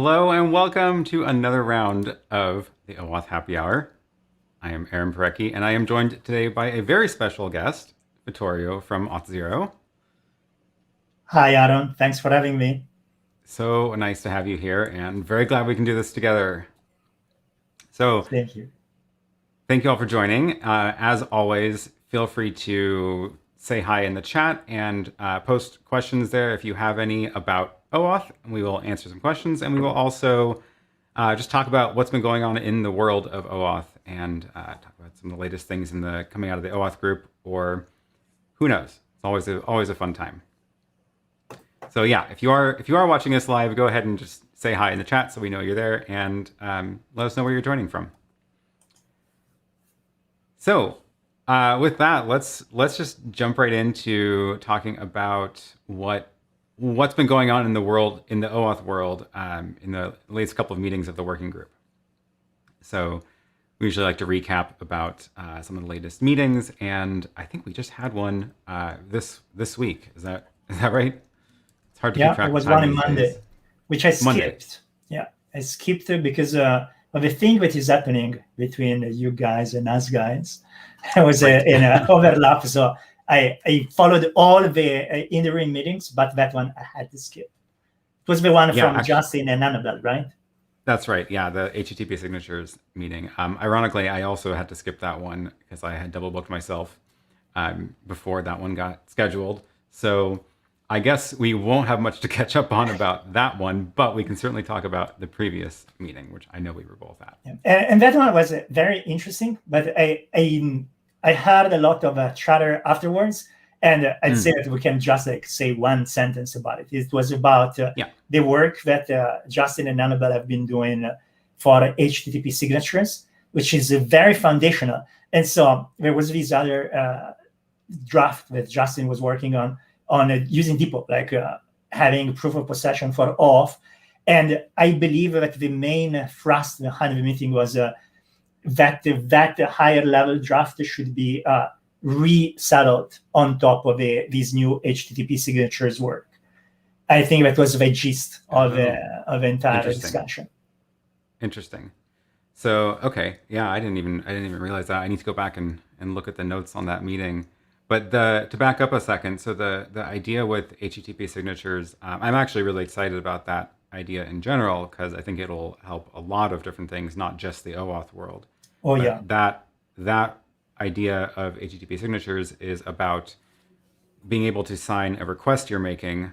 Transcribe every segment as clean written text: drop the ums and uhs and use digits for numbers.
Hello and welcome to another round of the OAuth Happy Hour. I am Aaron Parecki and I am joined today by a very special guest, Vittorio from Auth0. Hi, Aaron. Thanks for having me. So nice to have you here and very glad we can do this together. So Thank you. thank you all for joining. As always, feel free to say hi in the chat and post questions there if you have any about OAuth. We will answer some questions and we will also just talk about what's been going on in the world of OAuth and talk about some of the latest things coming out of the OAuth group, or who knows. It's always a fun time. So yeah, if you are watching this live, go ahead and just say hi in the chat so we know you're there, and let us know where you're joining from. So with that, let's just jump right into talking about what's been going on in the world, in the OAuth world, in the latest couple of meetings of the working group. So we usually like to recap about some of the latest meetings, and I think we just had one this week. Is that right? It's hard to keep track It was of time one on these Monday, days. which I Monday. skipped. Yeah, I skipped it because of the thing that is happening between you guys and us guys. I was Right. in an overlap, so I followed all the interim meetings, but that one I had to skip. It was the one Yeah, from actually, Justin and Annabelle, right? that's right. Yeah, the HTTP signatures meeting. Ironically, I also had to skip that one because I had double booked myself before that one got scheduled. So I guess we won't have much to catch up on about that one, but we can certainly talk about the previous meeting, which I know we were both at. Yeah. And that one was very interesting, but I heard a lot of chatter afterwards, and I'd say that we can just say one sentence about it. It was about the work that Justin and Annabelle have been doing for HTTP signatures, which is very foundational. And so there was this other draft that Justin was working on using depot, like having proof of possession for auth. And I believe that the main thrust behind the meeting was that higher level draft should be resettled on top of these new HTTP signatures work. I think that was the gist of the entire discussion. Interesting. So okay, yeah, I didn't even realize that. I need to go back and look at the notes on that meeting. But to back up a second, so the idea with HTTP signatures, I'm actually really excited about that idea in general because I think it'll help a lot of different things, not just the OAuth world. Oh, but yeah. That idea of HTTP signatures is about being able to sign a request you're making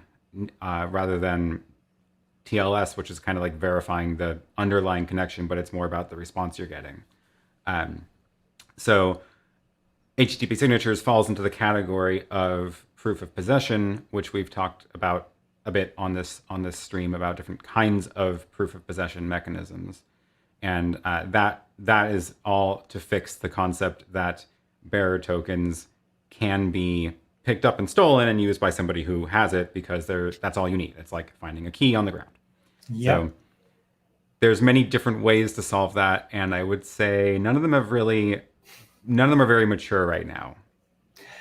rather than TLS, which is kind of like verifying the underlying connection, but it's more about the response you're getting. So HTTP signatures falls into the category of proof of possession, which we've talked about a bit on this stream about different kinds of proof of possession mechanisms, and that is all to fix the concept that bearer tokens can be picked up and stolen and used by somebody who has it because that's all you need. It's like finding a key on the ground. Yeah. So there's many different ways to solve that, and I would say none of them are very mature right now.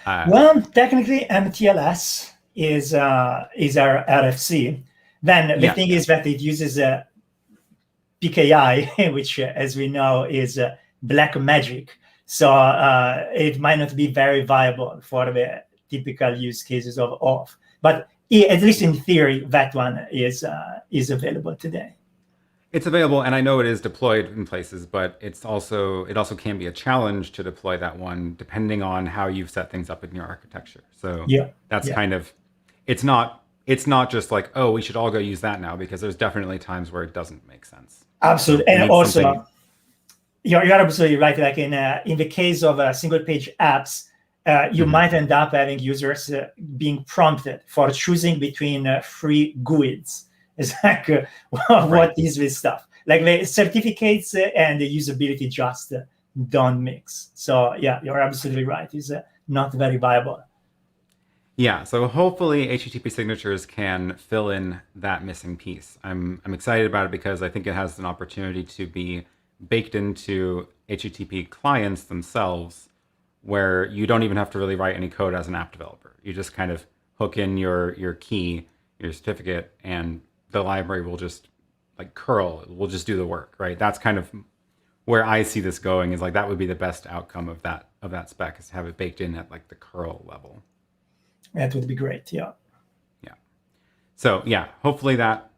Well, technically, MTLS is our RFC. Then the thing is that it uses PKI, which, as we know, is black magic. So it might not be very viable for the typical use cases of auth. But at least in theory, that one is available today. It's available, and I know it is deployed in places, but it also can be a challenge to deploy that one depending on how you've set things up in your architecture. So that's kind of, it's not just like, oh, we should all go use that now, because there's definitely times where it doesn't make sense. Absolutely. So and also, you're absolutely right. Like in the case of single page apps, you might end up having users being prompted for choosing between three GUIDs. It's like, what is this stuff? Like the certificates and the usability just don't mix. So yeah, you're absolutely right. It's not very viable. Yeah, so hopefully HTTP signatures can fill in that missing piece. I'm excited about it because I think it has an opportunity to be baked into HTTP clients themselves, where you don't even have to really write any code as an app developer. You just kind of hook in your key, your certificate, and the library will just like curl will just do the work, right? That's kind of where I see this going, is like that would be the best outcome of that spec, is to have it baked in at like the curl level. That would be great. Yeah. Yeah. So yeah, hopefully that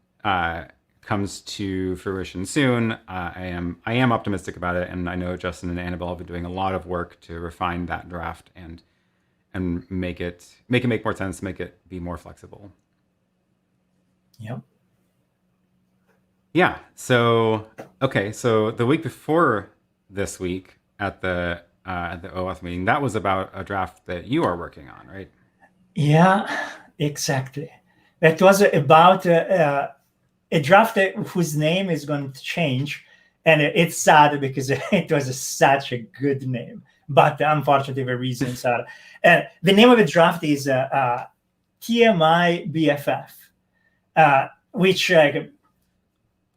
comes to fruition soon. I am optimistic about it, and I know Justin and Annabelle have been doing a lot of work to refine that draft and make it make more sense, make it be more flexible. Yeah. Yeah. So okay. So the week before this week at the OAuth meeting, that was about a draft that you are working on, right? Yeah, exactly. That was about a draft whose name is going to change, and it's sad because it was such a good name, but unfortunately the reasons are. The name of the draft is TMI BFF, which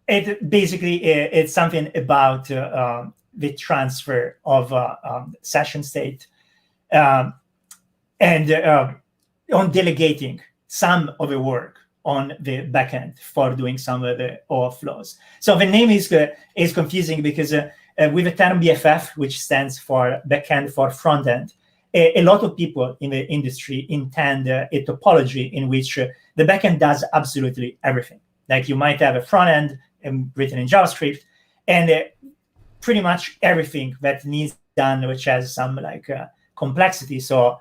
it basically it's something about the transfer of session state and on delegating some of the work on the backend for doing some of the OAuth flows. So the name is confusing because with the term BFF, which stands for backend for front end, a lot of people in the industry intend a topology in which the backend does absolutely everything. Like you might have a front end written in JavaScript, and pretty much everything that needs done, which has some like complexity. So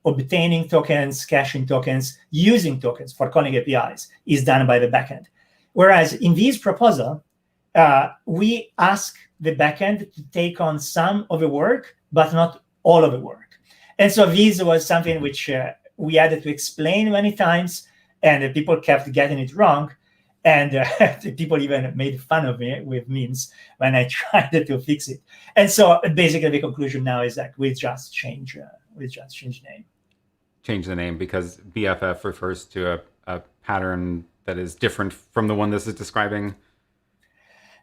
obtaining tokens, caching tokens, using tokens for calling APIs is done by the backend. Whereas in this proposal, we ask the backend to take on some of the work, but not all of the work. And so this was something which we had to explain many times, and people kept getting it wrong. And people even made fun of me with memes when I tried to fix it. And so basically the conclusion now is that we just change the name. Change the name because BFF refers to a pattern that is different from the one this is describing.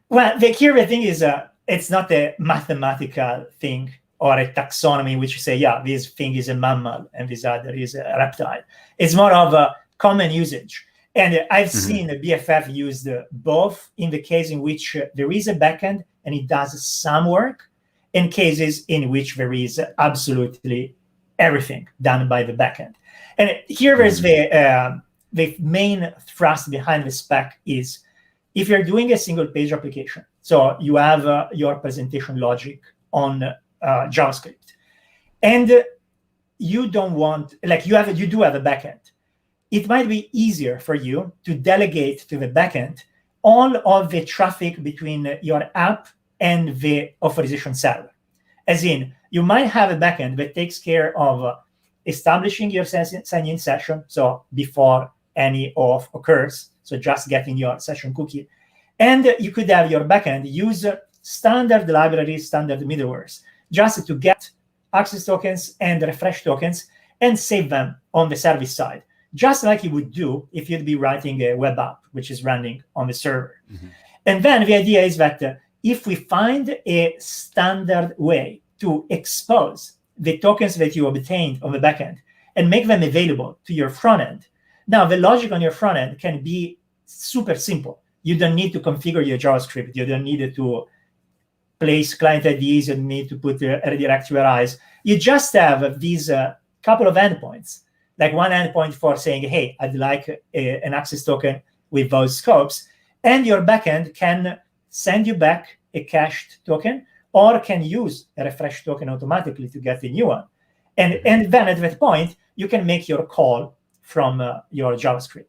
Well, the thing is, it's not a mathematical thing or a taxonomy, which you say, yeah, this thing is a mammal and this other is a reptile. It's more of a common usage. And I've seen the BFF used both in the case in which there is a backend and it does some work, in cases in which there is absolutely everything done by the backend. And here is the main thrust behind the spec is if you're doing a single page application, so you have your presentation logic on JavaScript, and you don't want, like you do have a backend, it might be easier for you to delegate to the backend all of the traffic between your app and the authorization server. As in, you might have a backend that takes care of establishing your sign-in session, so before any OAuth occurs, so just getting your session cookie. And you could have your backend use standard libraries, standard middlewares, just to get access tokens and refresh tokens and save them on the service side, just like you would do if you'd be writing a web app, which is running on the server. And then the idea is that if we find a standard way to expose the tokens that you obtained on the backend and make them available to your front end, now the logic on your front end can be super simple. You don't need to configure your JavaScript. You don't need to place client IDs. You don't need to put redirect URIs. You just have these couple of endpoints, like one endpoint for saying, hey, I'd like an access token with those scopes. And your backend can send you back a cached token or can use a refresh token automatically to get a new one. And then at that point, you can make your call from your JavaScript.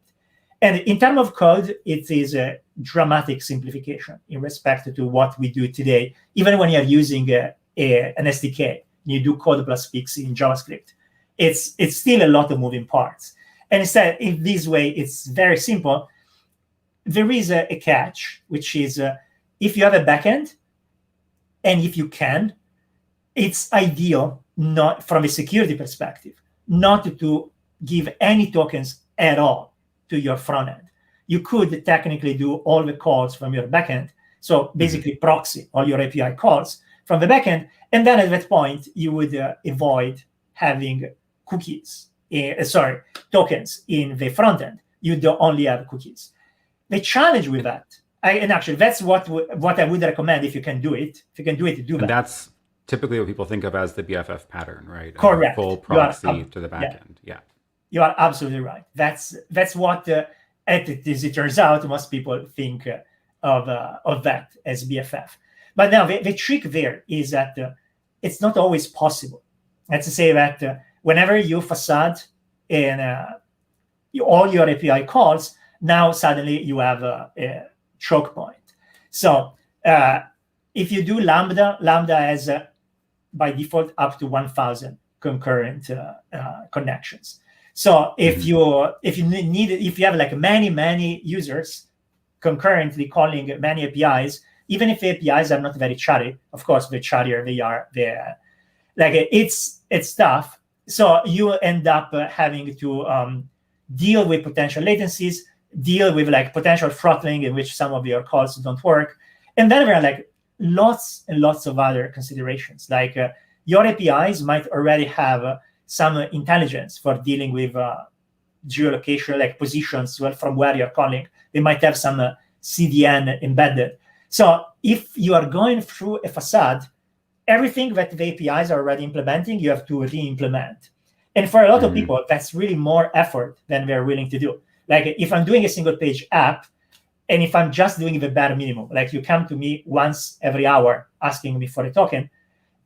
And in terms of code, it is a dramatic simplification in respect to what we do today. Even when you're using an SDK, you do code plus fix in JavaScript, it's still a lot of moving parts. And instead, in this way, it's very simple. There is a catch, which is if you have a backend, and if you can, it's ideal, not from a security perspective, not to give any tokens at all to your front end. You could technically do all the calls from your backend, so basically proxy all your API calls from the backend, and then at that point, you would avoid having tokens in the front end. You don't only have cookies. The challenge with that, And actually, that's what I would recommend if you can do it. If you can do it, do that. And that's typically what people think of as the BFF pattern, right? Correct. Full proxy to the backend. Yeah. You are absolutely right. That's what it turns out most people think of that as BFF. But now the trick there is that it's not always possible. Let's say that whenever you facade in all your API calls, now suddenly you have a choke point. So if you do Lambda has by default up to 1,000 concurrent connections. So if you have like many users concurrently calling many APIs, even if APIs are not very chatty, of course, the chattier they are, it's tough. So you end up having to deal with potential latencies, deal with like potential throttling in which some of your calls don't work, and then there are like lots and lots of other considerations. Like your APIs might already have some intelligence for dealing with geolocation, like positions from where you're calling. They might have some CDN embedded. So if you are going through a facade, everything that the APIs are already implementing, you have to re-implement. And for a lot of people, that's really more effort than they're willing to do. Like if I'm doing a single page app, and if I'm just doing the bare minimum, like you come to me once every hour asking me for a token,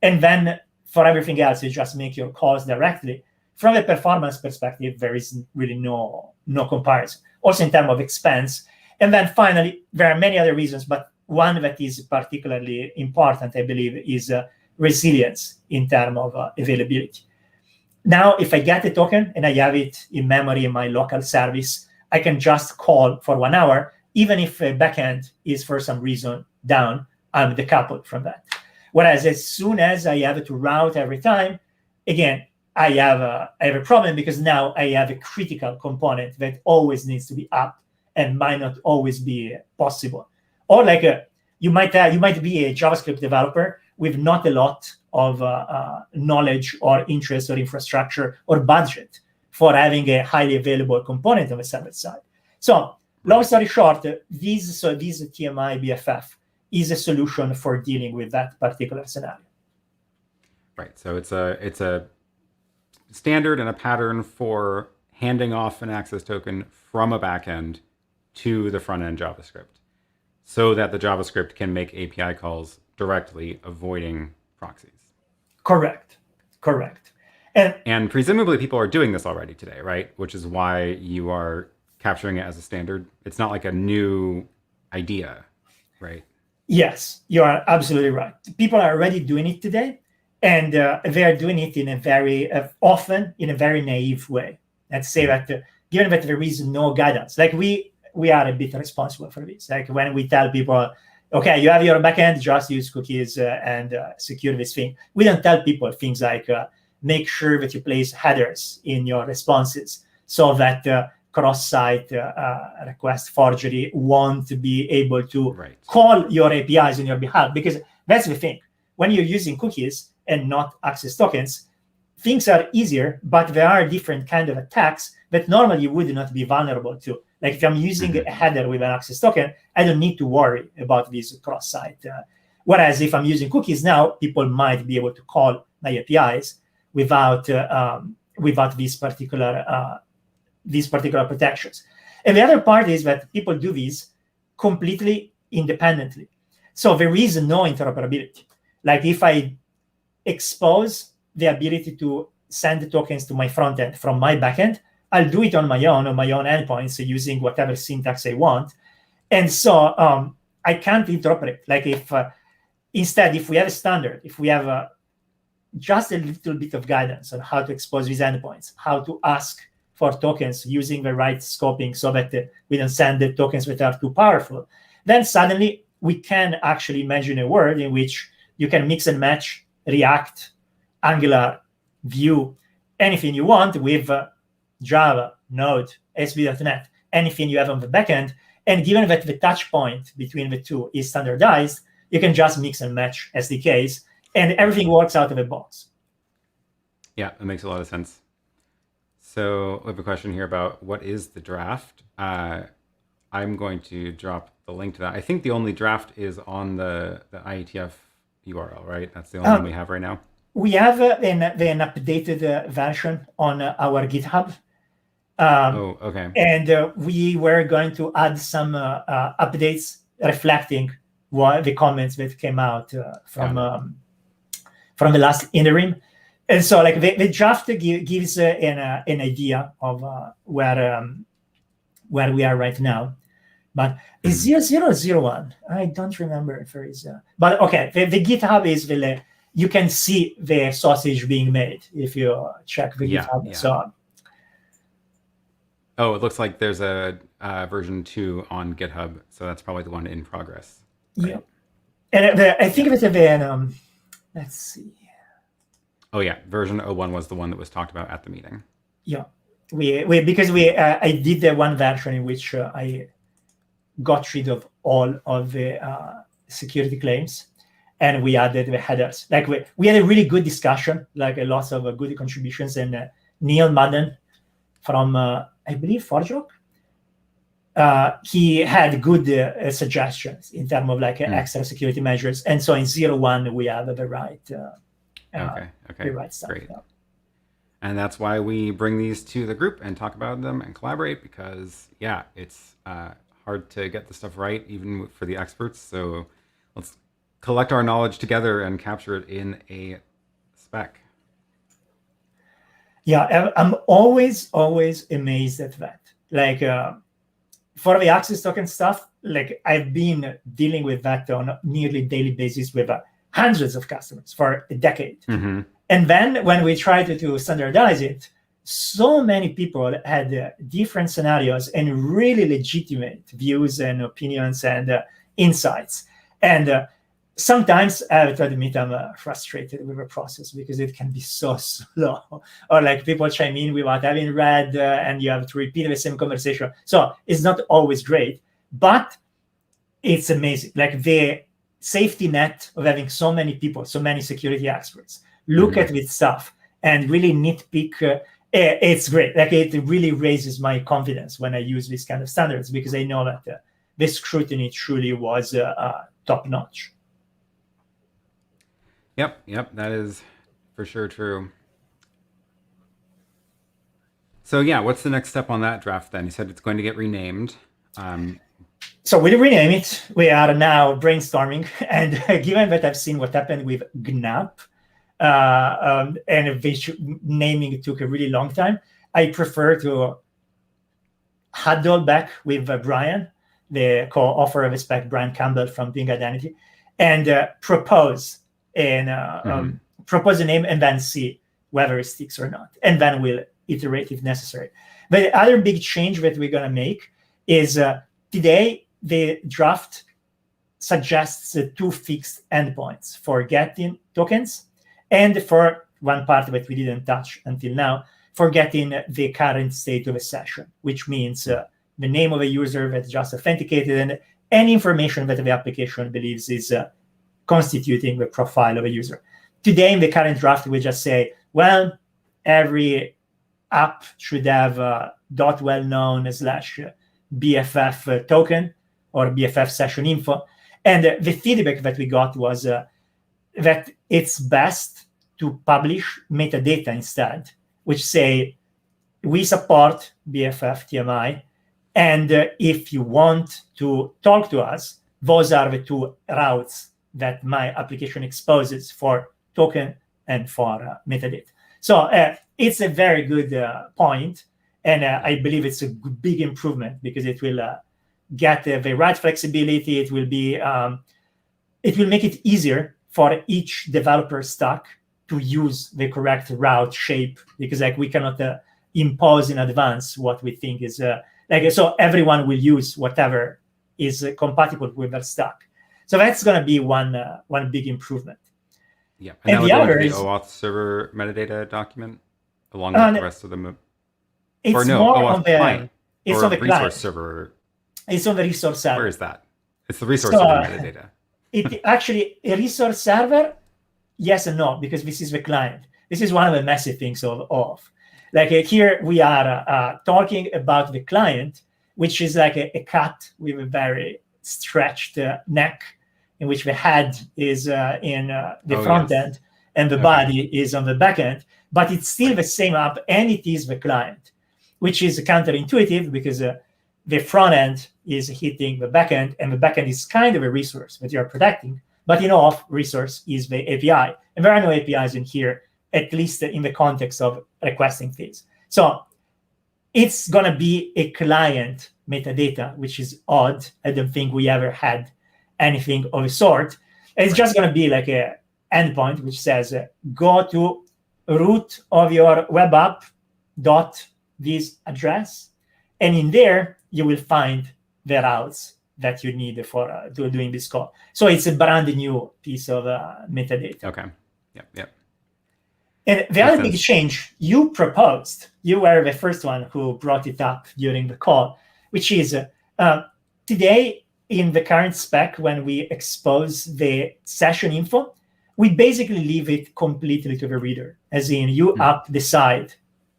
and then for everything else, you just make your calls directly. From a performance perspective, there is really no comparison. Also in terms of expense. And then finally, there are many other reasons, but one that is particularly important, I believe, is resilience in terms of availability. Now, if I get a token and I have it in memory in my local service, I can just call for 1 hour, even if a backend is for some reason down, I'm decoupled from that. Whereas as soon as I have to route every time, again, I have a problem because now I have a critical component that always needs to be up and might not always be possible. Or like you might be a JavaScript developer with not a lot of knowledge or interest or infrastructure or budget for having a highly available component on the server side. So long story short, this TMI BFF is a solution for dealing with that particular scenario. Right. So it's a standard and a pattern for handing off an access token from a backend to the front end JavaScript, so that the JavaScript can make API calls directly, avoiding proxies. Correct. And presumably people are doing this already today, right? Which is why you are capturing it as a standard. It's not like a new idea, right? Yes, you are absolutely right. People are already doing it today, and they are doing it in a very often in a very naive way. Let's say that given that there is no guidance, like we are a bit responsible for this. Like when we tell people, okay, you have your backend, just use cookies and secure this thing. We don't tell people things like make sure that you place headers in your responses so that cross-site request forgery won't be able to call your APIs on your behalf. Because that's the thing. When you're using cookies and not access tokens, things are easier, but there are different kinds of attacks that normally you would not be vulnerable to. Like if I'm using a header with an access token, I don't need to worry about this cross-site. Whereas if I'm using cookies now, people might be able to call my APIs without these particular protections. And the other part is that people do this completely independently. So there is no interoperability. Like if I expose the ability to send tokens to my front end from my backend, I'll do it on my own endpoints using whatever syntax I want. And so I can't interoperate. Like if instead, if we have a standard, if we have just a little bit of guidance on how to expose these endpoints, how to ask for tokens using the right scoping so that we don't send the tokens that are too powerful, then suddenly we can actually imagine a world in which you can mix and match React, Angular, Vue, anything you want with Java, Node, ASP.NET, anything you have on the backend. And given that the touch point between the two is standardized, you can just mix and match SDKs, and everything works out of the box. Yeah, that makes a lot of sense. So we have a question here about what is the draft. I'm going to drop the link to that. I think the only draft is on the IETF URL, right? That's the only one we have right now. We have an updated version on our GitHub. Okay. And we were going to add some updates reflecting what the comments that came out from the last interim. And so like the draft gives an idea of where we are right now. But is 0001? I don't remember if there is. But okay, the GitHub is you can see the sausage being made if you check the GitHub. Yeah. So. Oh, it looks like there's a version 2 on GitHub, so that's probably the one in progress. Right? Yeah, and I think that let's see. Oh yeah, version 01 was the one that was talked about at the meeting. Yeah, because I did the one version in which I got rid of all of the security claims, and we added the headers. Like we had a really good discussion, like a lot of good contributions, and Neil Madden from I believe ForgeRock, he had good suggestions in terms of like extra security measures, and so in 01 we have the right the right stuff. Great. And that's why we bring these to the group and talk about them and collaborate, because it's hard to get the stuff right even for the experts. So let's collect our knowledge together and capture it in a spec. Yeah, I'm always amazed at that. Like for the access token stuff, like I've been dealing with that on a nearly daily basis with hundreds of customers for a decade. Mm-hmm. And then when we tried to standardize it, so many people had different scenarios and really legitimate views and opinions and insights. And sometimes I have to admit I'm frustrated with the process because it can be so slow, or like people chime in without having read and you have to repeat the same conversation. So it's not always great, but it's amazing. Like the safety net of having so many people, so many security experts look at this stuff and really nitpick. It's great. Like it really raises my confidence when I use these kind of standards, because I know that the scrutiny truly was top notch. Yep, that is for sure true. So yeah, what's the next step on that draft then? You said it's going to get renamed. So we rename it. We are now brainstorming, and given that I've seen what happened with GNAP, and which naming took a really long time, I prefer to huddle back with Brian, the co-author of the spec, Brian Campbell from Ping Identity, and propose a name and then see whether it sticks or not. And then we'll iterate if necessary. But the other big change that we're going to make is today the draft suggests 2 fixed endpoints for getting tokens, and for one part that we didn't touch until now, for getting the current state of a session, which means the name of a user that just authenticated and any information that the application believes is constituting the profile of a user. Today, in the current draft, we just say, well, every app should have .wellknown/BFF token or BFF session info. And the feedback that we got was that it's best to publish metadata instead, which say, we support BFF TMI, and if you want to talk to us, those are the 2 routes that my application exposes for token and for metadata. So it's a very good point, and I believe it's a big improvement because it will get the right flexibility. It will be it will make it easier for each developer stack to use the correct route shape, because like we cannot impose in advance what we think is so everyone will use whatever is compatible with their stack. So that's going to be one big improvement. Yeah, and the other is the OAuth server metadata document along with the rest of them. It's more on the client. It's on the resource client. server. It's on the resource server. Where is that? It's the resource server metadata. It actually, a resource server, yes and no, because this is the client. This is one of the messy things of OAuth. Like here we are talking about the client, which is like a cat with a very stretched neck, in which the head is in the front end and the body is on the back end, but it's still the same app and it is the client, which is counterintuitive because the front end is hitting the back end, and the back end is kind of a resource that you're protecting, but OAuth resource is the API. And there are no APIs in here, at least in the context of requesting things. So it's going to be a client metadata, which is odd. I don't think we ever had anything of a sort. And it's just going to be like a endpoint which says, go to root of your web app dot this address. And in there, you will find the routes that you need for doing this call. So it's a brand new piece of metadata. Okay. Yep. And the other big change you proposed, you were the first one who brought it up during the call, which is today in the current spec, when we expose the session info, we basically leave it completely to the reader, as in you decide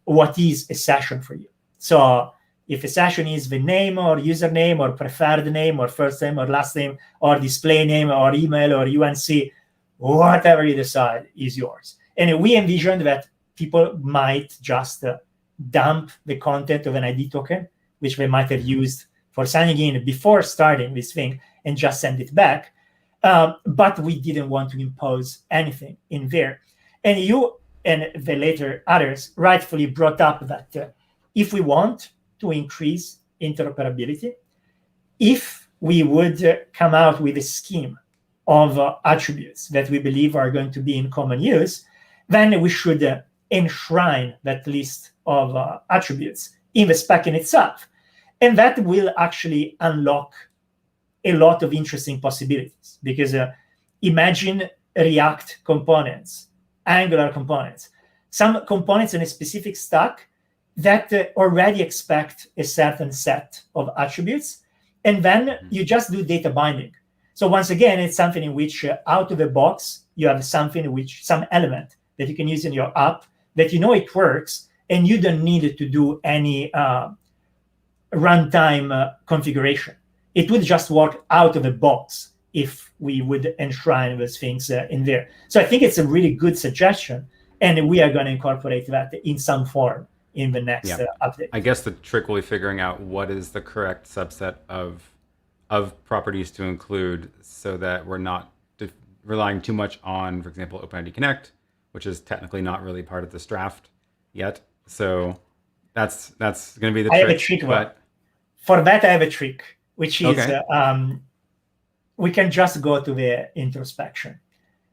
what is a session for you. So if a session is the name or username or preferred name or first name or last name or display name or email or UNC, whatever you decide is yours. And we envisioned that people might just dump the content of an ID token, which they might have used for signing in before starting this thing, and just send it back. But we didn't want to impose anything in there. And you and the later others rightfully brought up that if we want to increase interoperability, if we would come out with a scheme of attributes that we believe are going to be in common use, then we should enshrine that list of attributes in the spec in itself. And that will actually unlock a lot of interesting possibilities, because imagine React components, Angular components, some components in a specific stack that already expect a certain set of attributes, and then you just do data binding. So once again, it's something in which out of the box, you have something in which some element that you can use in your app that you know it works, and you don't need to do any runtime configuration. It would just work out of the box if we would enshrine those things in there. So I think it's a really good suggestion, and we are going to incorporate that in some form in the next update. I guess the trick will be figuring out what is the correct subset of properties to include, so that we're not relying too much on, for example, OpenID Connect, which is technically not really part of this draft yet. So that's going to be the trick. I have a trick, but for that I have a trick, which is we can just go to the introspection.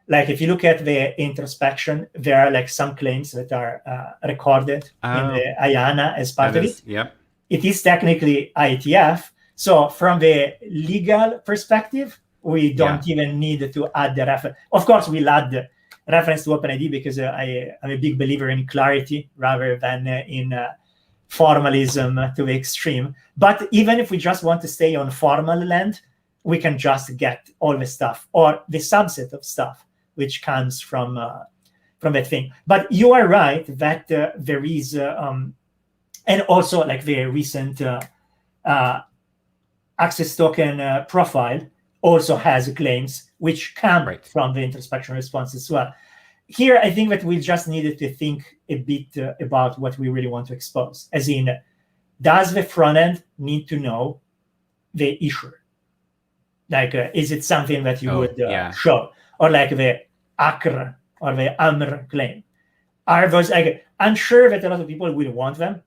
Like if you look at the introspection, there are like some claims that are recorded in the IANA as part of it. Yep. It is technically IETF. So from the legal perspective, we don't even need to add the reference. Of course, we'll add the reference to OpenID because I'm a big believer in clarity rather than in formalism to the extreme. But even if we just want to stay on formal land, we can just get all the stuff or the subset of stuff which comes from that thing. But you are right that there is, and also like the recent access token profile also has claims which come from the introspection response as well. Here, I think that we just needed to think a bit about what we really want to expose. As in, does the front end need to know the issuer? Like, is it something that you would show? Or like the ACR or the AMR claim? Are those, like, I'm sure that a lot of people will want them,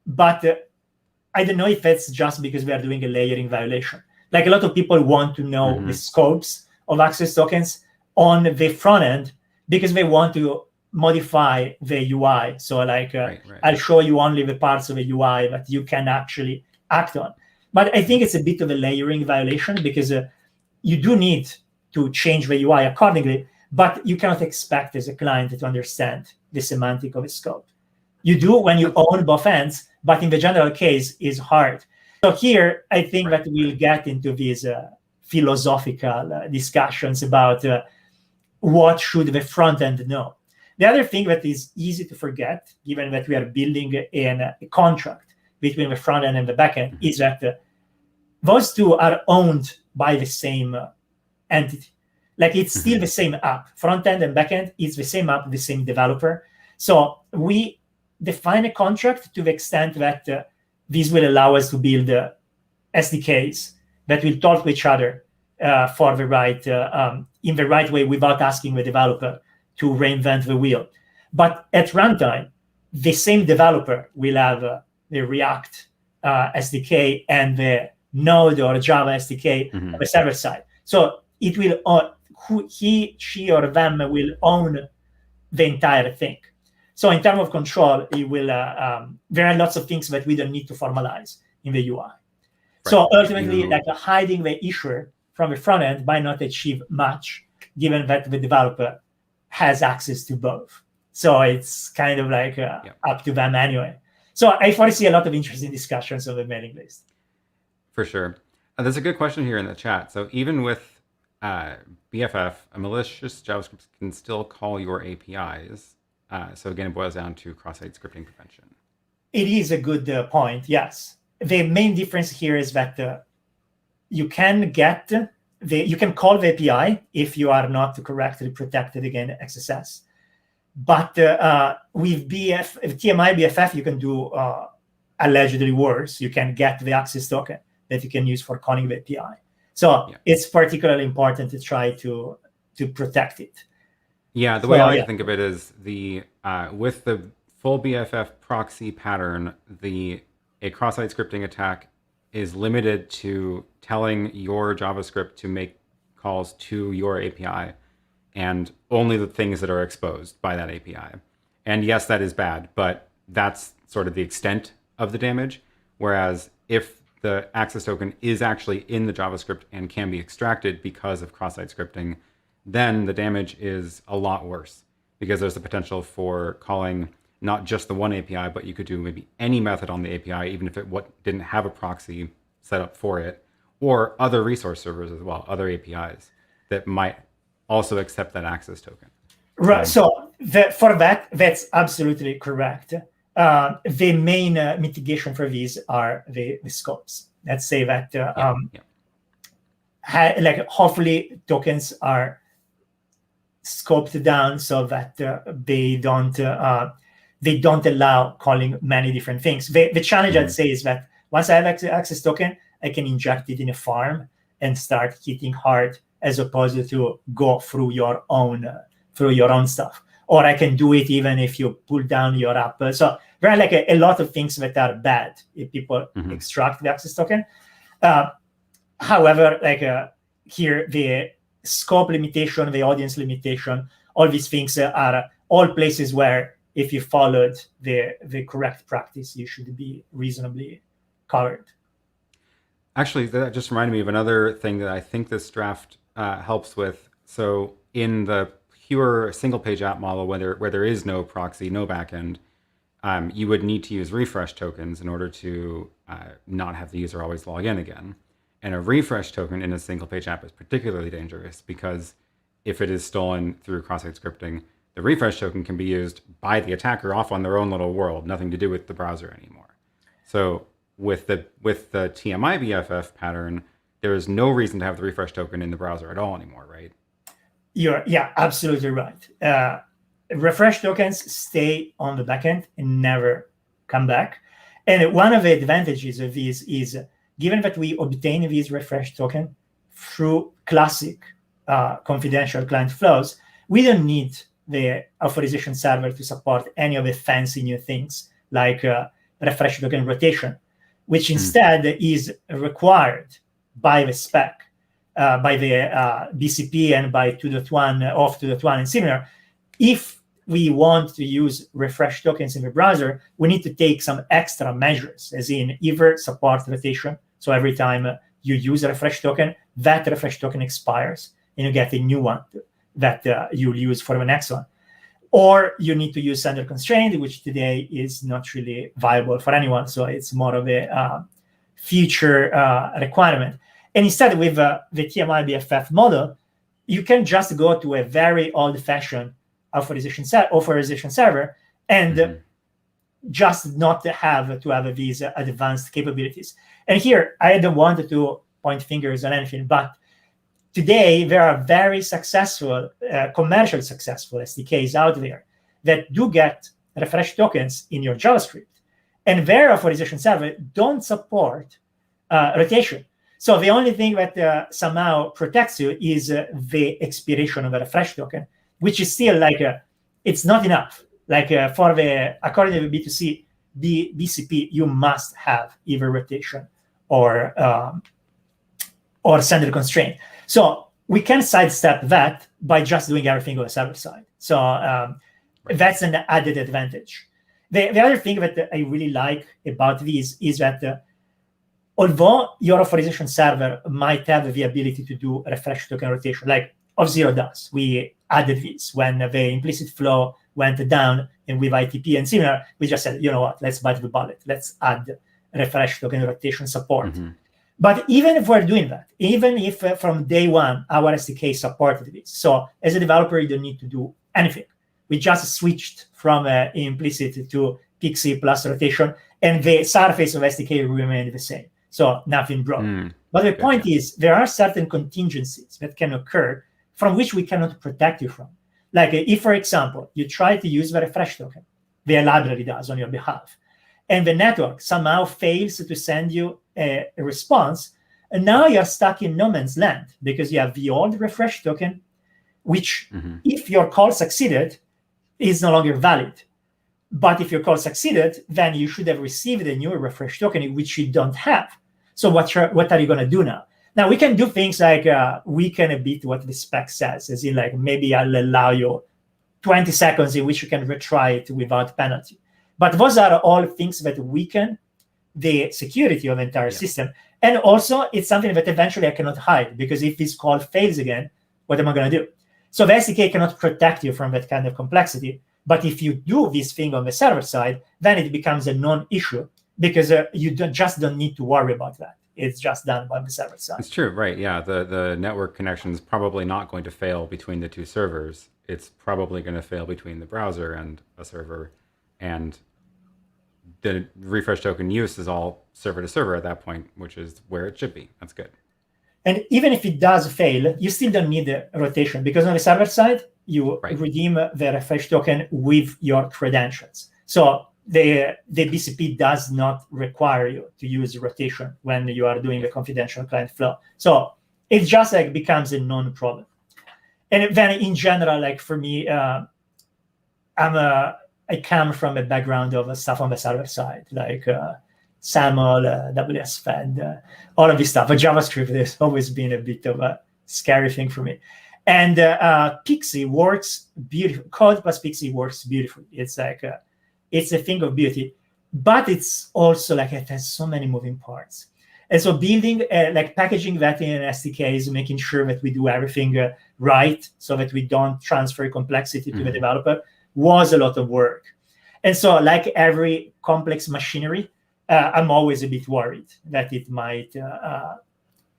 but I don't know if it's just because we are doing a layering violation. Like a lot of people want to know the scopes of access tokens on the front end because they want to modify the UI. So like, I'll show you only the parts of the UI that you can actually act on. But I think it's a bit of a layering violation because you do need to change the UI accordingly, but you cannot expect as a client to understand the semantic of a scope. You do when you own both ends, but in the general case, it's hard. So here, I think that we'll get into these philosophical discussions about what should the front end know. The other thing that is easy to forget, given that we are building in a contract between the front end and the back end is that those two are owned by the same entity. Like it's still the same app. Front end and back end is the same app, the same developer. So we define a contract to the extent that this will allow us to build SDKs that will talk to each other for the right in the right way without asking the developer to reinvent the wheel. But at runtime, the same developer will have the React SDK and the Node or Java SDK on the server side. So it will he, she, or them will own the entire thing. So in terms of control, it will. There are lots of things that we don't need to formalize in the UI. Right. So ultimately, like hiding the issuer from the front end might not achieve much, given that the developer has access to both. So it's kind of like up to them anyway. So I foresee a lot of interesting discussions on the mailing list. For sure. There's a good question here in the chat. So even with BFF, a malicious JavaScript can still call your APIs. So again, it boils down to cross-site scripting prevention. It is a good point, yes. The main difference here is that you can call the API if you are not correctly protected against XSS. But with TMI BFF, you can do allegedly worse. You can get the access token that you can use for calling the API. So it's particularly important to try to protect it. Yeah, the way I think of it is with the full BFF proxy pattern, a cross-site scripting attack is limited to telling your JavaScript to make calls to your API and only the things that are exposed by that API. And yes, that is bad, but that's sort of the extent of the damage. Whereas if the access token is actually in the JavaScript and can be extracted because of cross-site scripting, then the damage is a lot worse because there's the potential for calling not just the one API, but you could do maybe any method on the API, even if it didn't have a proxy set up for it, or other resource servers as well, other APIs that might also accept that access token. Right. So for that's absolutely correct. The main mitigation for these are the scopes. Let's say that hopefully tokens are scoped down so that they don't allow calling many different things. The challenge I'd say is that once I have access token, I can inject it in a farm and start hitting hard, as opposed to go through your own stuff. Or I can do it even if you pull down your app. So there are like a lot of things that are bad if people extract the access token. However, here the scope limitation, the audience limitation, all these things are all places where if you followed the correct practice, you should be reasonably covered. Actually, that just reminded me of another thing that I think this draft helps with. So in the pure single page app model, where there is no proxy, no backend, you would need to use refresh tokens in order to not have the user always log in again. And a refresh token in a single page app is particularly dangerous because if it is stolen through cross-site scripting, the refresh token can be used by the attacker off on their own little world, nothing to do with the browser anymore. So with the TMI BFF pattern, there is no reason to have the refresh token in the browser at all anymore, right? You're absolutely right. Refresh tokens stay on the backend and never come back. And one of the advantages of these is, given that we obtain these refresh token through classic confidential client flows, we don't need the authorization server to support any of the fancy new things like refresh token rotation, which instead is required by the spec, by the BCP and by 2.1, OAuth 2.1 and similar. If we want to use refresh tokens in the browser, we need to take some extra measures, as in either support rotation. So every time you use a refresh token, that refresh token expires and you get a new one that you'll use for the next one. Or you need to use sender constraint, which today is not really viable for anyone. So it's more of a future requirement. And instead, with the TMI BFF model, you can just go to a very old-fashioned authorization server and just not have to have these advanced capabilities. And here, I don't want to point fingers on anything, but today there are very successful, commercially successful SDKs out there that do get refresh tokens in your JavaScript. And their authorization server don't support rotation. So the only thing that somehow protects you is the expiration of a refresh token, which is still like, it's not enough. Like for the, according to the B2C, BCP, you must have either rotation or sender constraint. So we can sidestep that by just doing everything on the server side. So that's an added advantage. The other thing that I really like about this is that although your authorization server might have the ability to do refresh token rotation, like Auth0 does, we added this when the implicit flow went down, and with ITP and similar, we just said, you know what, let's bite the bullet. Let's add refresh token rotation support. Mm-hmm. But even if we're doing that, even if from day one, our SDK supported this, so as a developer, you don't need to do anything. We just switched from implicit to PXE plus rotation, and the surface of SDK remained the same. So nothing broke. But the point is, there are certain contingencies that can occur from which we cannot protect you from. Like if, for example, you try to use the refresh token, the library does on your behalf, and the network somehow fails to send you a response, and now you're stuck in no man's land because you have the old refresh token, which if your call succeeded, is no longer valid. But if your call succeeded, then you should have received a new refresh token, which you don't have. So what are you going to do now? Now, we can do things like weaken a bit what the spec says, as in like maybe I'll allow you 20 seconds in which you can retry it without penalty. But those are all things that weaken the security of the entire system. And also, it's something that eventually I cannot hide, because if this call fails again, what am I going to do? So the SDK cannot protect you from that kind of complexity. But if you do this thing on the server side, then it becomes a non-issue, because you just don't need to worry about that. It's just done by the server side. It's true, right? Yeah, the network connection is probably not going to fail between the two servers. It's probably going to fail between the browser and a server, and the refresh token use is all server to server at that point, which is where it should be. That's good. And even if it does fail, you still don't need the rotation, because on the server side, you redeem the refresh token with your credentials. So the BCP does not require you to use rotation when you are doing the confidential client flow. So it just like becomes a non-problem. And then in general, like for me, I come from a background of stuff on the server side, like SAML, WSFed, all of this stuff. But JavaScript has always been a bit of a scary thing for me. And PXE works beautiful. Code plus PXE works beautifully. It's like it's a thing of beauty, but it's also like it has so many moving parts. And so building, like packaging that in an SDK is making sure that we do everything right, so that we don't transfer complexity to the developer, was a lot of work. And so, like every complex machinery, I'm always a bit worried that it might,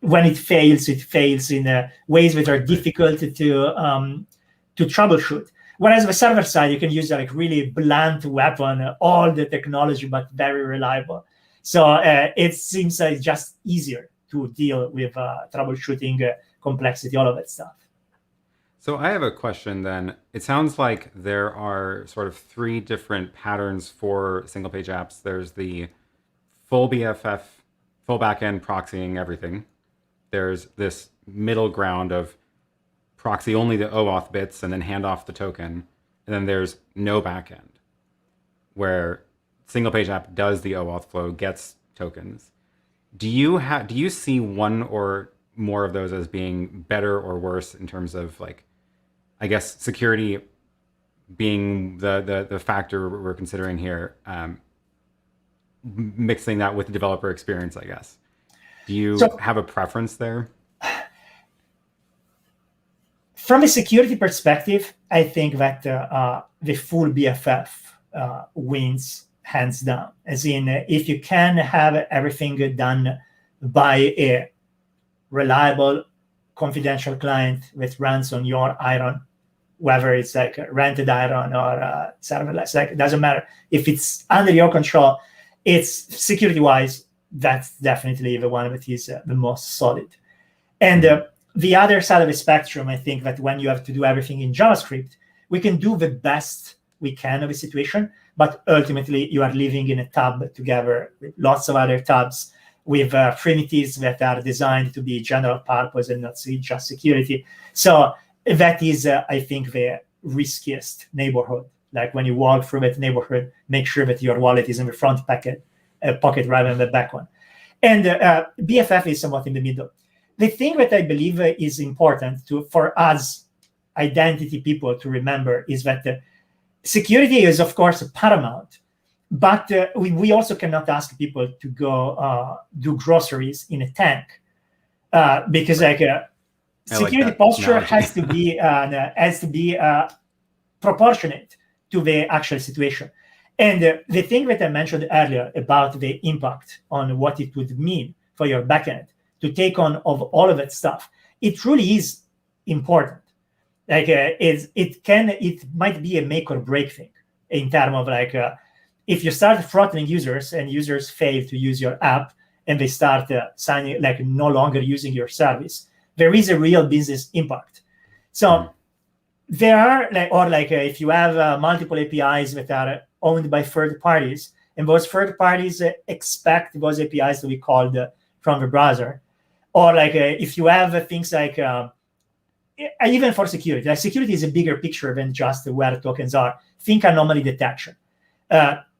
when it fails in ways that are difficult to troubleshoot. Whereas the server side, you can use like really blunt weapon, all the technology, but very reliable. So it seems like just easier to deal with troubleshooting, complexity, all of that stuff. So I have a question then. It sounds like there are sort of three different patterns for single page apps. There's the full BFF, full backend proxying everything. There's this middle ground of proxy only the OAuth bits and then hand off the token. And then there's no backend, where single page app does the OAuth flow, gets tokens. Do you see one or more of those as being better or worse in terms of, like, I guess security being the factor we're considering here, mixing that with the developer experience, I guess? Do you have a preference there? From a security perspective, I think that the full BFF wins hands down. As in, if you can have everything done by a reliable, confidential client that runs on your Iron, whether it's like rented iron or serverless, like it doesn't matter. If it's under your control, it's security-wise, that's definitely the one that is the most solid. And the other side of the spectrum, I think that when you have to do everything in JavaScript, we can do the best we can of a situation, but ultimately you are living in a tab together with lots of other tabs with primitives that are designed to be general purpose and not just security. So that is, I think, the riskiest neighborhood. Like when you walk through that neighborhood, make sure that your wallet is in the front pocket rather than the back one. And BFF is somewhat in the middle. The thing that I believe is important for us identity people to remember is that security is, of course, paramount, but we also cannot ask people to go do groceries in a tank because security posture has to be proportionate to the actual situation. And the thing that I mentioned earlier about the impact on what it would mean for your backend to take on of all of that stuff, it really is important. Like it might be a make or break thing in terms of like if you start throttling users and users fail to use your app and they start signing like no longer using your service, there is a real business impact. So there are if you have multiple APIs that are owned by third parties, and those third parties expect those APIs to be called from the browser, or if you have things like even for security, security is a bigger picture than just where tokens are. Think anomaly detection.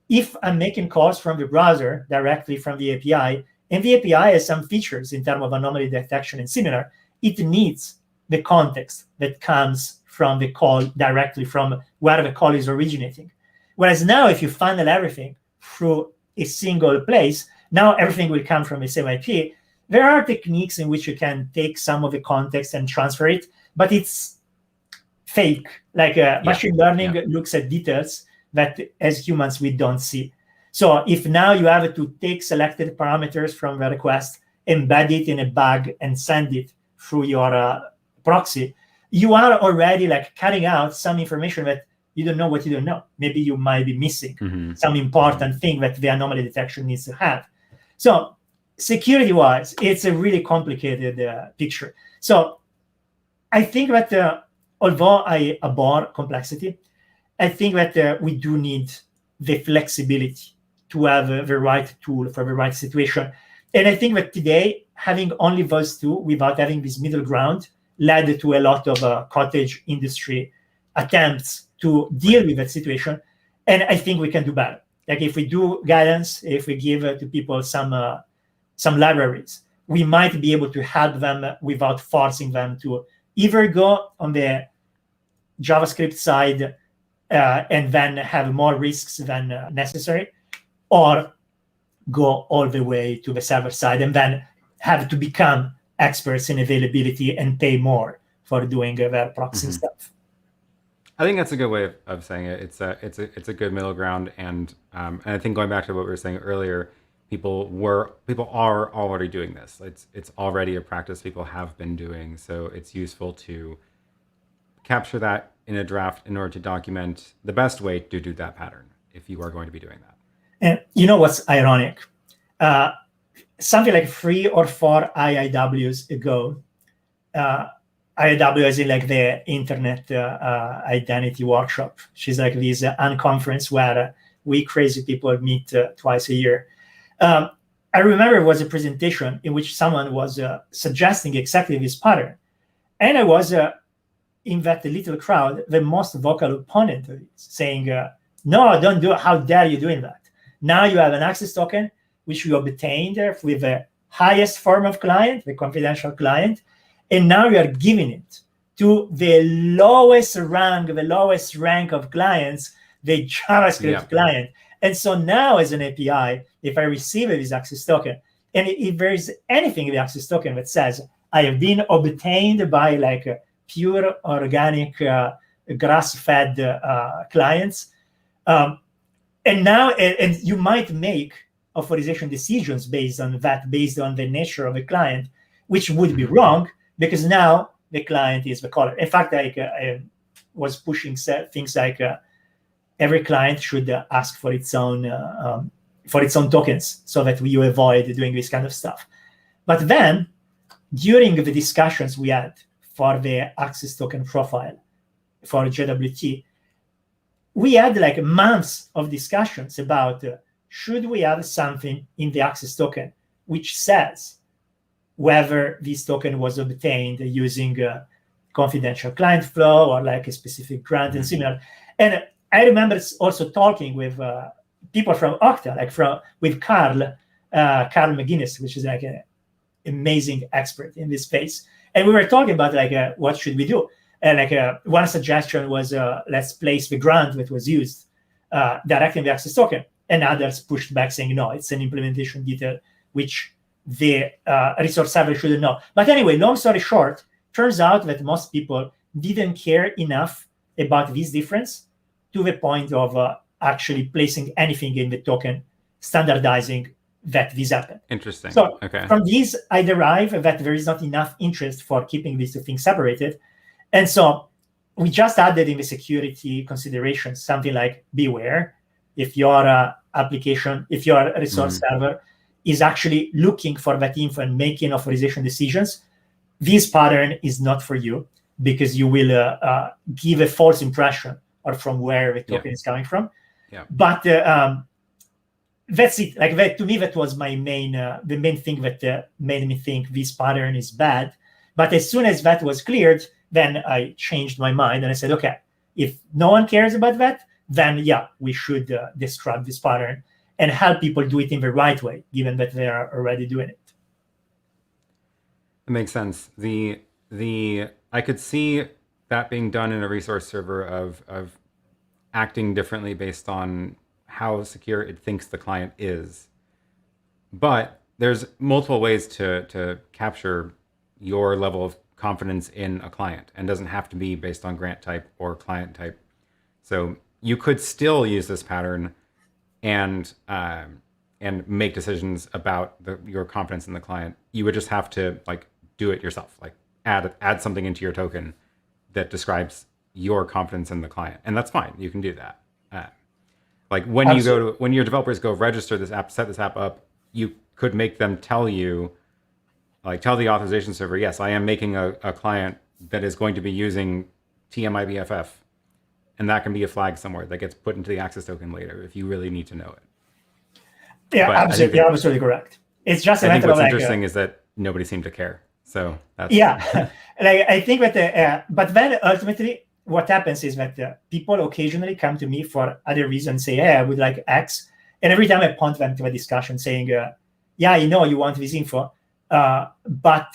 If I'm making calls from the browser directly from the API, and the API has some features in terms of anomaly detection and similar, it needs the context that comes from the call directly from where the call is originating. Whereas now, if you funnel everything through a single place, now everything will come from the same IP. There are techniques in which you can take some of the context and transfer it, but it's fake. Machine learning looks at details that as humans we don't see. So if now you have to take selected parameters from the request, embed it in a bag, and send it through your proxy, you are already cutting out some information that you don't know what you don't know. Maybe you might be missing some important thing that the anomaly detection needs to have. So security-wise, it's a really complicated picture. So I think that although I abhor complexity, I think that we do need the flexibility to have the right tool for the right situation. And I think that today, having only those two without having this middle ground led to a lot of cottage industry attempts to deal with that situation. And I think we can do better. Like if we do guidance, if we give to people some libraries, we might be able to help them without forcing them to either go on the JavaScript side and then have more risks than necessary, or go all the way to the server side and then have to become experts in availability and pay more for doing their proxy stuff. I think that's a good way of saying it. It's a good middle ground, and I think going back to what we were saying earlier, people are already doing this. It's already a practice people have been doing, so it's useful to capture that in a draft in order to document the best way to do that pattern if you are going to be doing that. And you know what's ironic? Something like 3 or 4 IIWs ago, IIW is in the Internet Identity Workshop. She's like this unconference where we crazy people meet twice a year. I remember it was a presentation in which someone was suggesting exactly this pattern. And I was, in that little crowd, the most vocal opponent of it, saying, no, don't do it. How dare you doing that? Now you have an access token, which you obtained with the highest form of client, the confidential client, and now you are giving it to the lowest rank of clients, the JavaScript client. And so now as an API, if I receive this access token, and if there is anything in the access token that says, I have been obtained by pure organic grass-fed clients, and now you might make authorization decisions based on that, based on the nature of the client, which would be wrong because now the client is the caller. In fact, was pushing things like every client should ask for its own tokens, so that you avoid doing this kind of stuff. But then, during the discussions we had for the access token profile for JWT, we had like months of discussions about should we have something in the access token which says whether this token was obtained using a confidential client flow or like a specific grant and similar. And I remember also talking with people from Okta, like with Carl McGuinness, which is like an amazing expert in this space. And we were talking about like what should we do? And like one suggestion was let's place the grant that was used directly in the access token. And others pushed back saying, no, it's an implementation detail which the resource server shouldn't know. But anyway, long story short, turns out that most people didn't care enough about this difference to the point of actually placing anything in the token, standardizing that this happened. Interesting. So okay. From these, I derive that there is not enough interest for keeping these two things separated. And so we just added in the security considerations something like beware if your application, if your resource server is actually looking for that info and making authorization decisions, this pattern is not for you, because you will give a false impression or from where the token is coming from. Yeah. But that's it. Like that, to me, that was my the main thing that made me think this pattern is bad. But as soon as that was cleared, then I changed my mind and I said, okay, if no one cares about that, then yeah, we should describe this pattern and help people do it in the right way, given that they are already doing it. It makes sense. I could see that being done in a resource server of acting differently based on how secure it thinks the client is. But there's multiple ways to capture your level of confidence in a client, and doesn't have to be based on grant type or client type. So you could still use this pattern and make decisions about your confidence in the client. You would just have to like do it yourself, like add something into your token that describes your confidence in the client, and that's fine. You can do that. Like when Absolutely. When your developers go register this app, set this app up, you could make them tell the authorization server, yes, I am making a client that is going to be using TMI BFF, and that can be a flag somewhere that gets put into the access token later if you really need to know it. Yeah, absolutely, you're absolutely correct. It's just a matter of what's interesting is that nobody seemed to care. So that's I think that but then ultimately what happens is that people occasionally come to me for other reasons, say, hey, I would like X, and every time I point them to a discussion saying, yeah, I know you want this info, but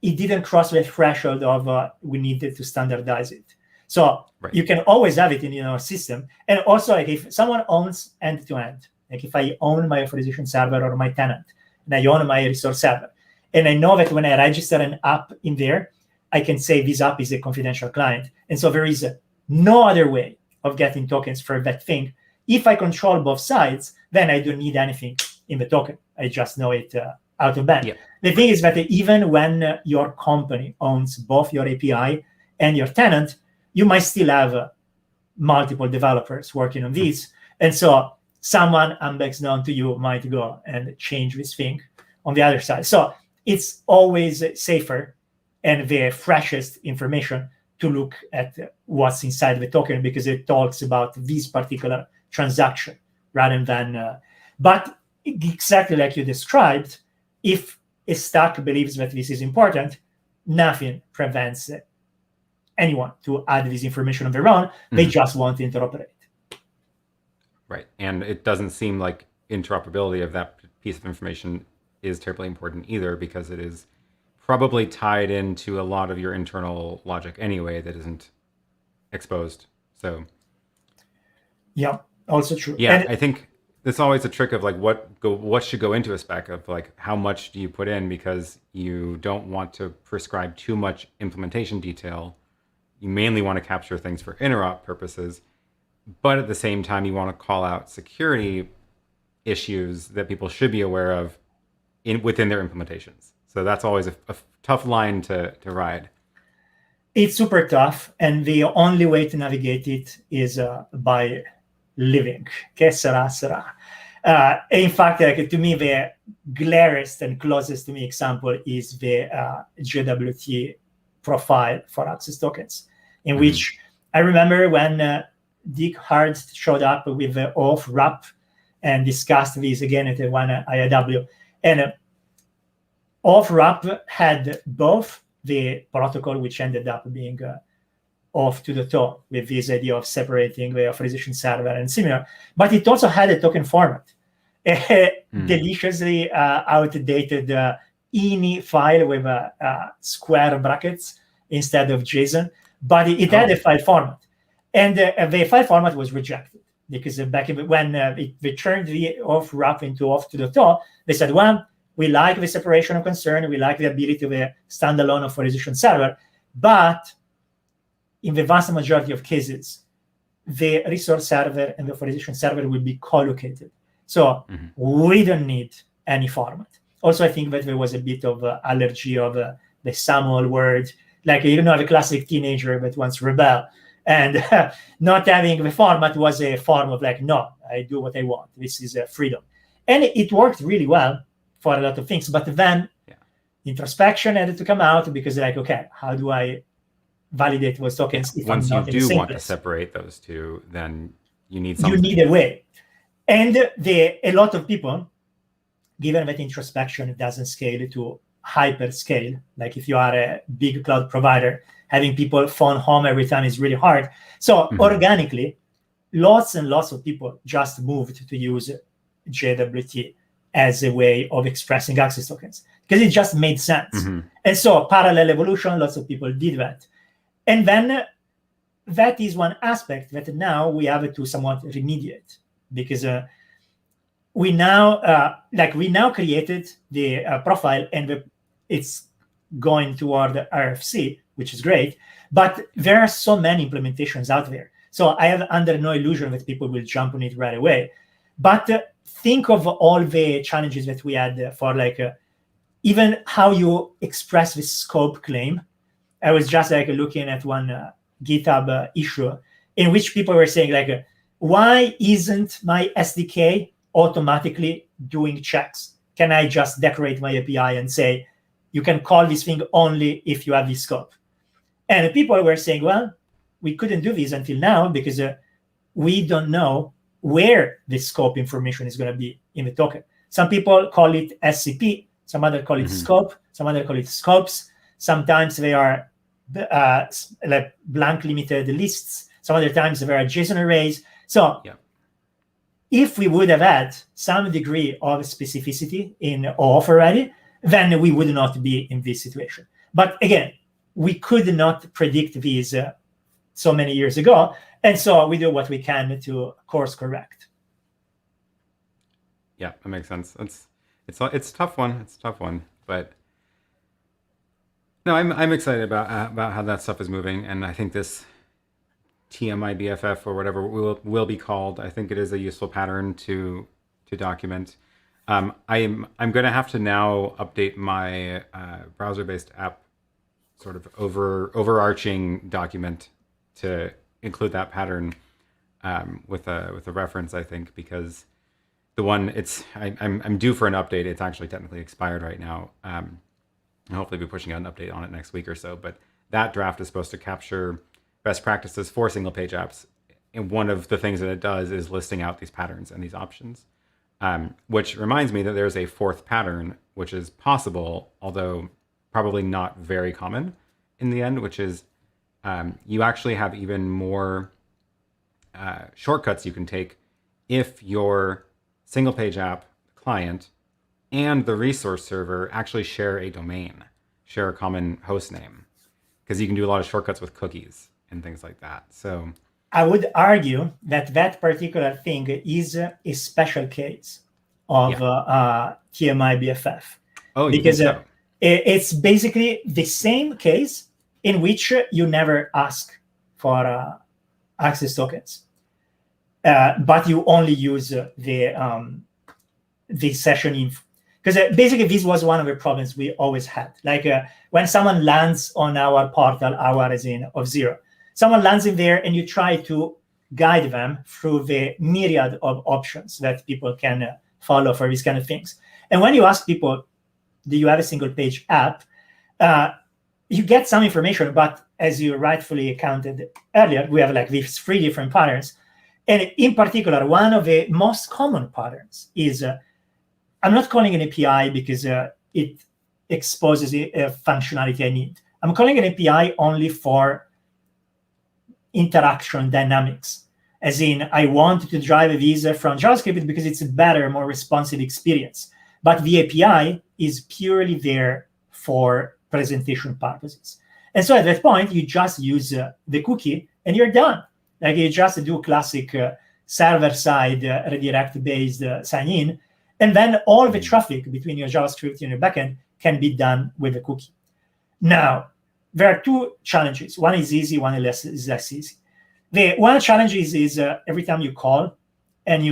it didn't cross the threshold of we needed to standardize it. So you can always have it in your system. And also, like if someone owns end-to-end, like if I own my authorization server or my tenant, and I own my resource server, and I know that when I register an app in there, I can say this app is a confidential client. And so there is no other way of getting tokens for that thing. If I control both sides, then I don't need anything in the token. I just know it out of band. Yeah. The thing is that even when your company owns both your API and your tenant, you might still have multiple developers working on these. And so someone unbeknownst known to you might go and change this thing on the other side. So it's always safer and the freshest information to look at what's inside the token, because it talks about this particular transaction rather than, but exactly like you described, if a stack believes that this is important, nothing prevents anyone to add this information on their own. They just want to interoperate. Right. And it doesn't seem like interoperability of that piece of information is terribly important either, because it is probably tied into a lot of your internal logic anyway that isn't exposed. So yeah, also true. Yeah, and I think it's always a trick of like what should go into a spec, of like how much do you put in, because you don't want to prescribe too much implementation detail. You mainly want to capture things for interop purposes, but at the same time you want to call out security issues that people should be aware of within their implementations. So that's always a tough line to ride. It's super tough, and the only way to navigate it is by living. Che sarà, sarà. In fact, like, to me, the clearest and closest to me example is the JWT profile for access tokens, in which I remember when Dick Hard showed up with the OAuth wrap and discussed this again at the one IIW. And OAuth wrap had both the protocol, which ended up being Auth0 with this idea of separating the authorization server and similar, but it also had a token format, a deliciously outdated INI file with square brackets instead of JSON, but it had a file format. And the file format was rejected because back when it turned the Auth wrap into Auth0, they said, well, we like the separation of concern, we like the ability of a standalone authorization server, but in the vast majority of cases, the resource server and the authorization server will be co-located. So we don't need any format. Also, I think that there was a bit of allergy of the SAML word, like, you know, the classic teenager that wants to rebel. And not having the format was a form of like, no, I do what I want. This is freedom. And it worked really well for a lot of things. But then introspection had to come out because like, okay, how do I validate those tokens if once I'm not you in the do same want place? to separate those two, then you need something. You need a way. And a lot of people, given that introspection doesn't scale to hyper scale, like if you are a big cloud provider, having people phone home every time is really hard. So organically, lots and lots of people just moved to use JWT as a way of expressing access tokens because it just made sense. And so parallel evolution, lots of people did that. And then that is one aspect that now we have to somewhat remediate because we now created the profile and it's going toward the RFC, which is great, but there are so many implementations out there. So I have under no illusion that people will jump on it right away. But think of all the challenges that we had for like even how you express the scope claim. I was just like looking at one GitHub issue in which people were saying like, why isn't my SDK automatically doing checks? Can I just decorate my API and say, you can call this thing only if you have this scope? And people were saying, well, we couldn't do this until now because we don't know where the scope information is going to be in the token. Some people call it SCP, some other call it scope, some other call it scopes. Sometimes they are like blank limited lists. Some other times there are JSON arrays. So if we would have had some degree of specificity in OAuth already, then we would not be in this situation. But again, we could not predict these so many years ago. And so we do what we can to course correct. Yeah, that makes sense. It's a tough one. It's a tough one, but no, I'm excited about how that stuff is moving, and I think this TMI BFF or whatever will be called. I think it is a useful pattern to document. I'm going to have to now update my browser-based app sort of overarching document to include that pattern with a reference, I think, because the one I'm due for an update. It's actually technically expired right now. And hopefully be pushing out an update on it next week or so. But that draft is supposed to capture best practices for single page apps. And one of the things that it does is listing out these patterns and these options, which reminds me that there's a fourth pattern, which is possible, although probably not very common in the end, which is you actually have even more shortcuts you can take if your single page app client and the resource server actually share a domain, share a common host name, because you can do a lot of shortcuts with cookies and things like that. So I would argue that particular thing is a special case of TMI BFF. Oh, because so? It's basically the same case in which you never ask for access tokens, but you only use the session info. Because basically this was one of the problems we always had. Like when someone lands on our portal, our as in Auth0, someone lands in there and you try to guide them through the myriad of options that people can follow for these kind of things. And when you ask people, do you have a single page app? You get some information, but as you rightfully counted earlier, we have like these 3 different patterns. And in particular, one of the most common patterns is, I'm not calling an API because it exposes a functionality I need. I'm calling an API only for interaction dynamics. As in, I want to drive a visa from JavaScript because it's a better, more responsive experience. But the API is purely there for presentation purposes. And so at that point, you just use the cookie and you're done. Like you just do classic server-side redirect-based sign-in, and then all the traffic between your JavaScript and your backend can be done with a cookie. Now, there are 2 challenges. One is easy, one is less easy. The one challenge is every time you call and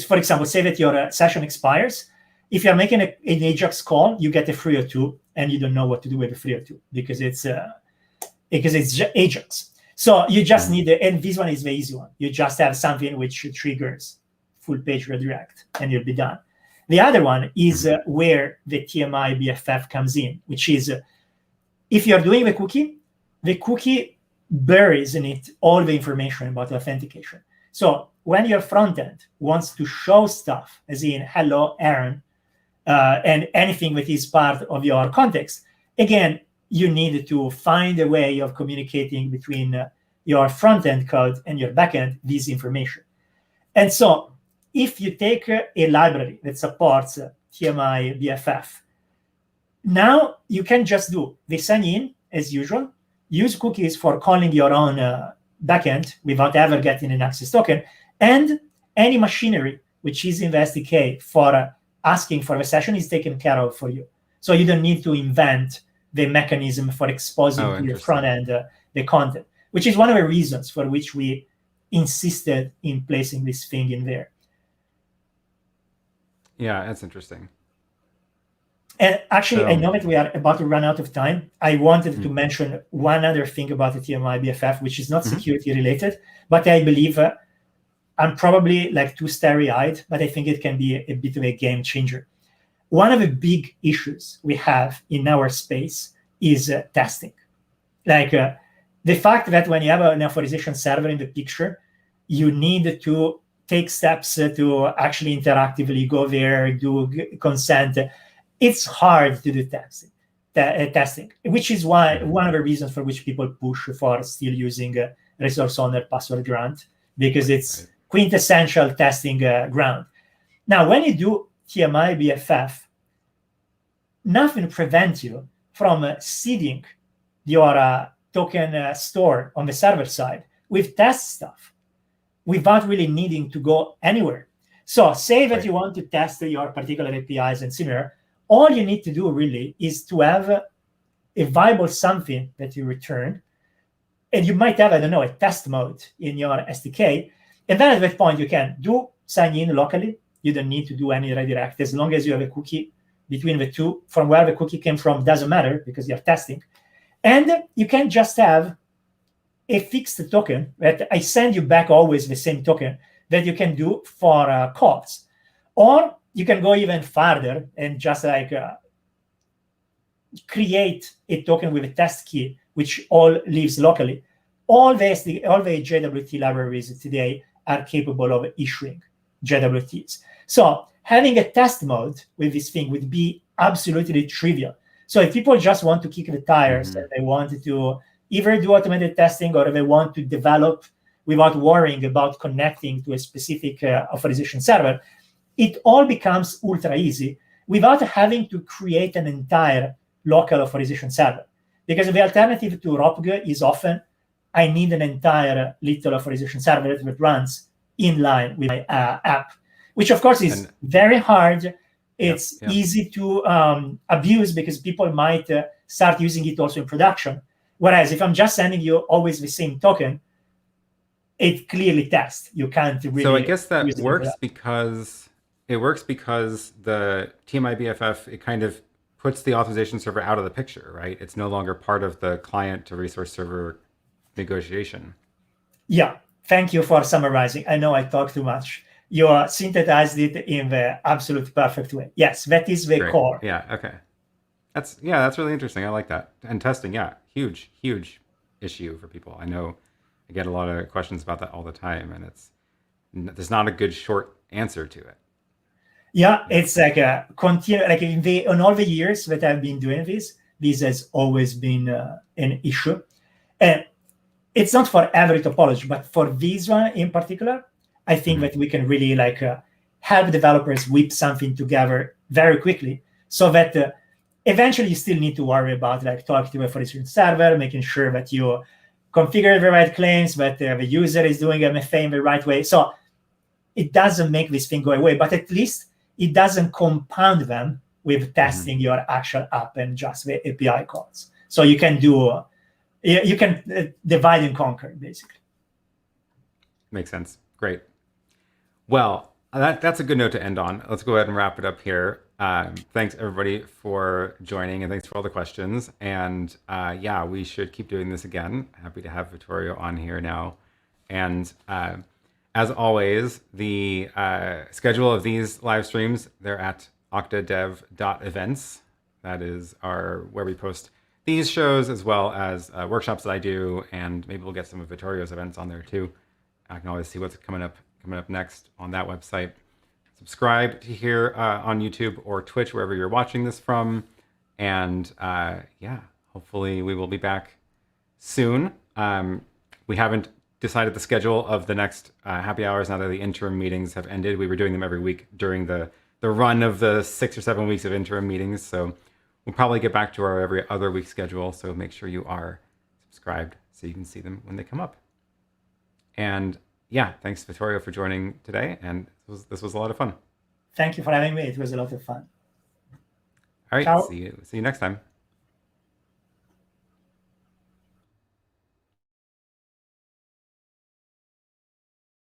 for example, say that your session expires. If you're making an Ajax call, you get a 302 and you don't know what to do with the 302 because it's Ajax. So you just need and this one is the easy one. You just have something which triggers full page redirect and you'll be done. The other one is where the TMI BFF comes in, which is if you're doing the cookie buries in it all the information about authentication. So when your front end wants to show stuff, as in hello, Aaron, and anything that is part of your context, again, you need to find a way of communicating between your front end code and your backend this information. And so if you take a library that supports TMI BFF, now you can just do the sign in as usual, use cookies for calling your own backend without ever getting an access token, and any machinery which is in the SDK for asking for the session is taken care of for you. So you don't need to invent the mechanism for exposing to your front end the content, which is one of the reasons for which we insisted in placing this thing in there. Yeah, that's interesting. And actually, I know that we are about to run out of time. I wanted to mention one other thing about the TMI BFF, which is not security related, but I believe I'm probably like too starry-eyed, but I think it can be a bit of a game changer. One of the big issues we have in our space is testing. Like the fact that when you have an authorization server in the picture, you need to take steps to actually interactively go there, do consent. It's hard to do testing, which is why one of the reasons for which people push for still using resource owner password grant, because it's quintessential testing ground. Now, when you do TMI BFF, nothing prevents you from seeding your token store on the server side with test stuff without really needing to go anywhere. So say that you want to test your particular APIs and similar, all you need to do really is to have a viable something that you return, and you might have, I don't know, a test mode in your SDK, and then at that point you can do sign in locally. You don't need to do any redirect as long as you have a cookie between the two. From where the cookie came from doesn't matter because you're testing. And you can just have a fixed token that I send you back always the same token that you can do for calls. Or you can go even further and just like create a token with a test key, which all lives locally. All the JWT libraries today are capable of issuing JWTs. So having a test mode with this thing would be absolutely trivial. So if people just want to kick the tires and they want to either do automated testing or they want to develop without worrying about connecting to a specific authorization server, it all becomes ultra easy without having to create an entire local authorization server. Because the alternative to ROPG is often, I need an entire little authorization server that runs in line with my app, which of course is very hard. It's easy to abuse because people might start using it also in production. Whereas if I'm just sending you always the same token, it clearly tests. You can't really. So I guess that works because it works because the TMI BFF, it kind of puts the authorization server out of the picture, right? It's no longer part of the client to resource server negotiation. Yeah, thank you for summarizing. I know I talk too much. You synthesized it in the absolute perfect way. Yes, that is the Great. core. Yeah. Okay. That's really interesting. I like that. And testing, yeah, huge issue for people. I know I get a lot of questions about that all the time, and there's not a good short answer to it. Yeah, it's like a continue. Like in all the years that I've been doing this has always been an issue, and it's not for every topology, but for this one in particular, I think that we can really help developers whip something together very quickly, so that eventually you still need to worry about talking to a for instance server, making sure that you configure the right claims, that the user is doing MFA in the right way. So it doesn't make this thing go away, but at least it doesn't compound them with testing your actual app and just the API calls. So you can divide and conquer, basically. Makes sense. Great. Well, that's a good note to end on. Let's go ahead and wrap it up here. Thanks everybody for joining, and thanks for all the questions. And yeah, we should keep doing this again. Happy to have Vittorio on here now. And as always, the schedule of these live streams, they're at octadev.events. That is where we post these shows, as well as workshops that I do, and maybe we'll get some of Vittorio's events on there too. I can always see what's coming up next on that website. Subscribe to here on YouTube or Twitch, wherever you're watching this from. And yeah, hopefully we will be back soon. We haven't decided the schedule of the next happy hours now that the interim meetings have ended. We were doing them every week during the run of the 6 or 7 weeks of interim meetings. So we'll probably get back to our every other week schedule. So make sure you are subscribed so you can see them when they come up. And yeah, thanks Vittorio for joining today. And this was a lot of fun. Thank you for having me. It was a lot of fun. All right. Ciao. See you next time.